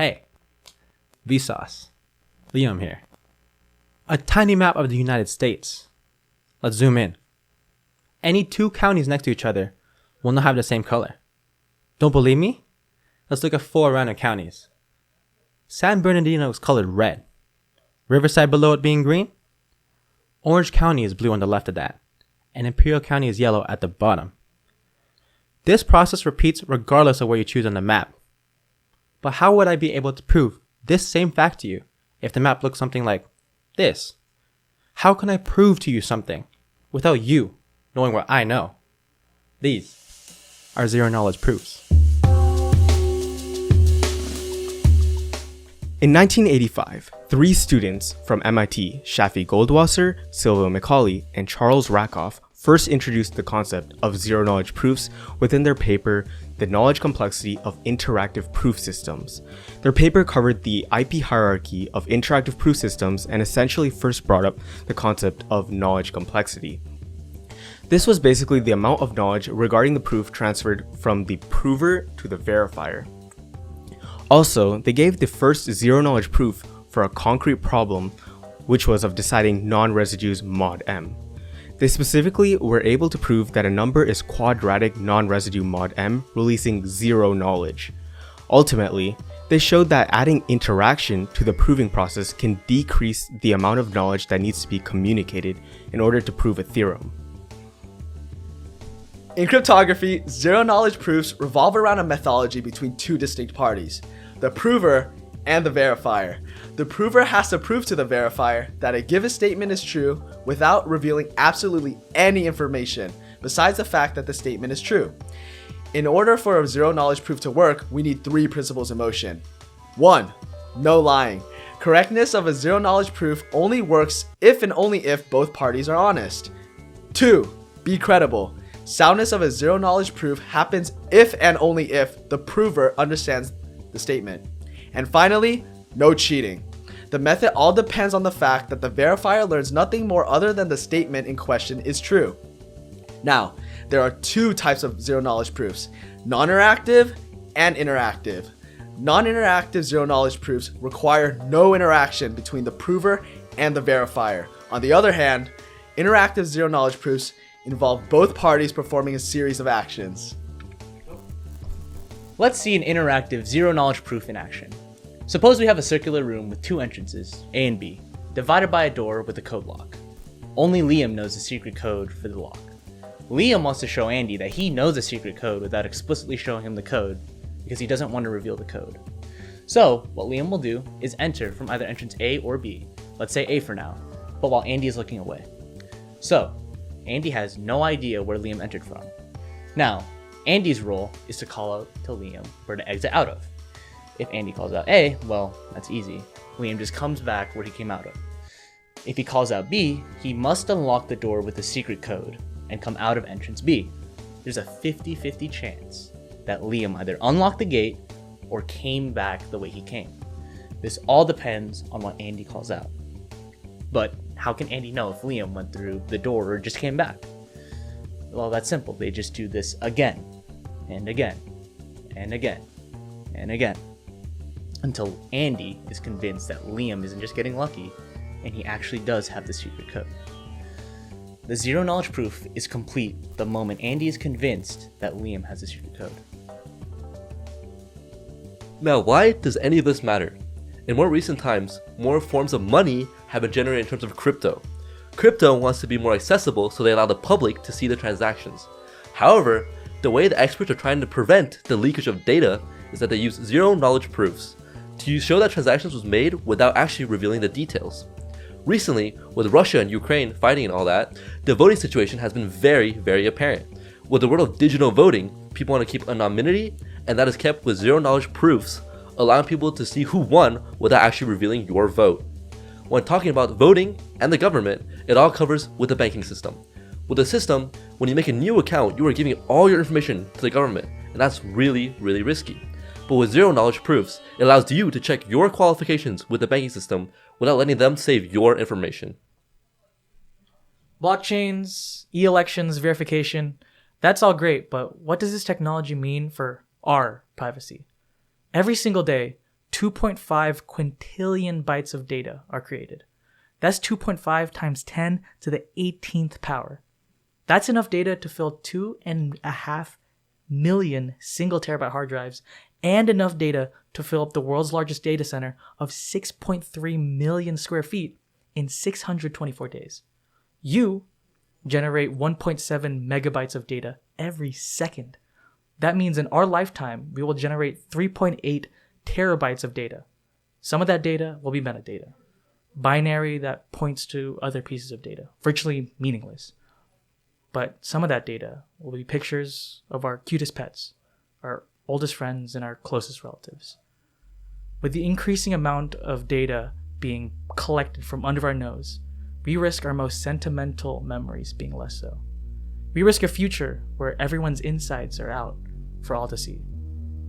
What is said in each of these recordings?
Hey, Vsauce. Liam here. A tiny map of the United States. Let's zoom in. Any two counties next to each other will not have the same color. Don't believe me? Let's look at 4 random counties. San Bernardino is colored red. Riverside below it being green. Orange County is blue on the left of that. And Imperial County is yellow at the bottom. This process repeats regardless of where you choose on the map. But how would I be able to prove this same fact to you if the map looks something like this? How can I prove to you something without you knowing what I know? These are zero knowledge proofs. In 1985, 3 students from MIT, Shafi Goldwasser, Silvio Macaulay, and Charles Rakoff first introduced the concept of zero-knowledge proofs within their paper, The Knowledge Complexity of Interactive Proof Systems. Their paper covered the IP hierarchy of interactive proof systems and essentially first brought up the concept of knowledge complexity. This was basically the amount of knowledge regarding the proof transferred from the prover to the verifier. Also, they gave the first zero-knowledge proof for a concrete problem, which was of deciding non-residues mod m. They specifically were able to prove that a number is quadratic non-residue mod m, releasing zero knowledge. Ultimately, they showed that adding interaction to the proving process can decrease the amount of knowledge that needs to be communicated in order to prove a theorem. In cryptography, zero-knowledge proofs revolve around a methodology between 2 distinct parties, the prover and the verifier. The prover has to prove to the verifier that a given statement is true without revealing absolutely any information besides the fact that the statement is true. In order for a zero-knowledge proof to work, we need 3 principles in motion. 1. No lying. Correctness of a zero-knowledge proof only works if and only if both parties are honest. 2. Be credible. Soundness of a zero-knowledge proof happens if and only if the prover understands the statement. And finally, no cheating. The method all depends on the fact that the verifier learns nothing more other than the statement in question is true. Now, there are 2 types of zero-knowledge proofs, non-interactive and interactive. Non-interactive zero-knowledge proofs require no interaction between the prover and the verifier. On the other hand, interactive zero-knowledge proofs involve both parties performing a series of actions. Let's see an interactive zero-knowledge proof in action. Suppose we have a circular room with 2 entrances, A and B, divided by a door with a code lock. Only Liam knows the secret code for the lock. Liam wants to show Andy that he knows the secret code without explicitly showing him the code because he doesn't want to reveal the code. So, what Liam will do is enter from either entrance A or B. Let's say A for now, but while Andy is looking away. So, Andy has no idea where Liam entered from. Now, Andy's role is to call out to Liam where to exit out of. If Andy calls out A, well, that's easy. Liam just comes back where he came out of. If he calls out B, he must unlock the door with the secret code and come out of entrance B. There's a 50-50 chance that Liam either unlocked the gate or came back the way he came. This all depends on what Andy calls out. But how can Andy know if Liam went through the door or just came back? Well, that's simple. They just do this again, and again, and again, and again, until Andy is convinced that Liam isn't just getting lucky, and he actually does have the secret code. The zero-knowledge proof is complete the moment Andy is convinced that Liam has the secret code. Now, why does any of this matter? In more recent times, more forms of money have been generated in terms of crypto. Crypto wants to be more accessible, so they allow the public to see the transactions. However, the way the experts are trying to prevent the leakage of data is that they use zero-knowledge proofs to show that transactions was made without actually revealing the details. Recently, with Russia and Ukraine fighting and all that, the voting situation has been very, very apparent. With the world of digital voting, people want to keep anonymity, and that is kept with zero-knowledge proofs, allowing people to see who won without actually revealing your vote. When talking about voting and the government, it all covers with the banking system. With the system, when you make a new account, you are giving all your information to the government, and that's really, really risky. But with zero-knowledge proofs, it allows you to check your qualifications with the banking system without letting them save your information. Blockchains, e-elections, verification, that's all great, but what does this technology mean for our privacy? Every single day, 2.5 quintillion bytes of data are created. That's 2.5 times 10 to the 18th power. That's enough data to fill 2.5 million single terabyte hard drives and enough data to fill up the world's largest data center of 6.3 million square feet in 624 days. You generate 1.7 megabytes of data every second. That means in our lifetime, we will generate 3.8 terabytes of data. Some of that data will be metadata, binary that points to other pieces of data, virtually meaningless. But some of that data will be pictures of our cutest pets, our oldest friends, and our closest relatives. With the increasing amount of data being collected from under our nose, we risk our most sentimental memories being less so. We risk a future where everyone's insides are out for all to see.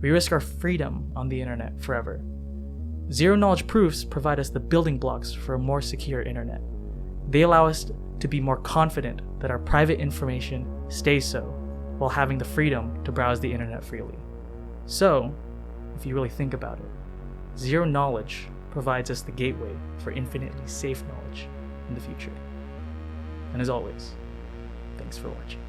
We risk our freedom on the internet forever. Zero-knowledge proofs provide us the building blocks for a more secure internet. They allow us to be more confident that our private information stays so, while having the freedom to browse the internet freely. So, if you really think about it, zero-knowledge provides us the gateway for infinitely safe knowledge in the future. And as always, thanks for watching.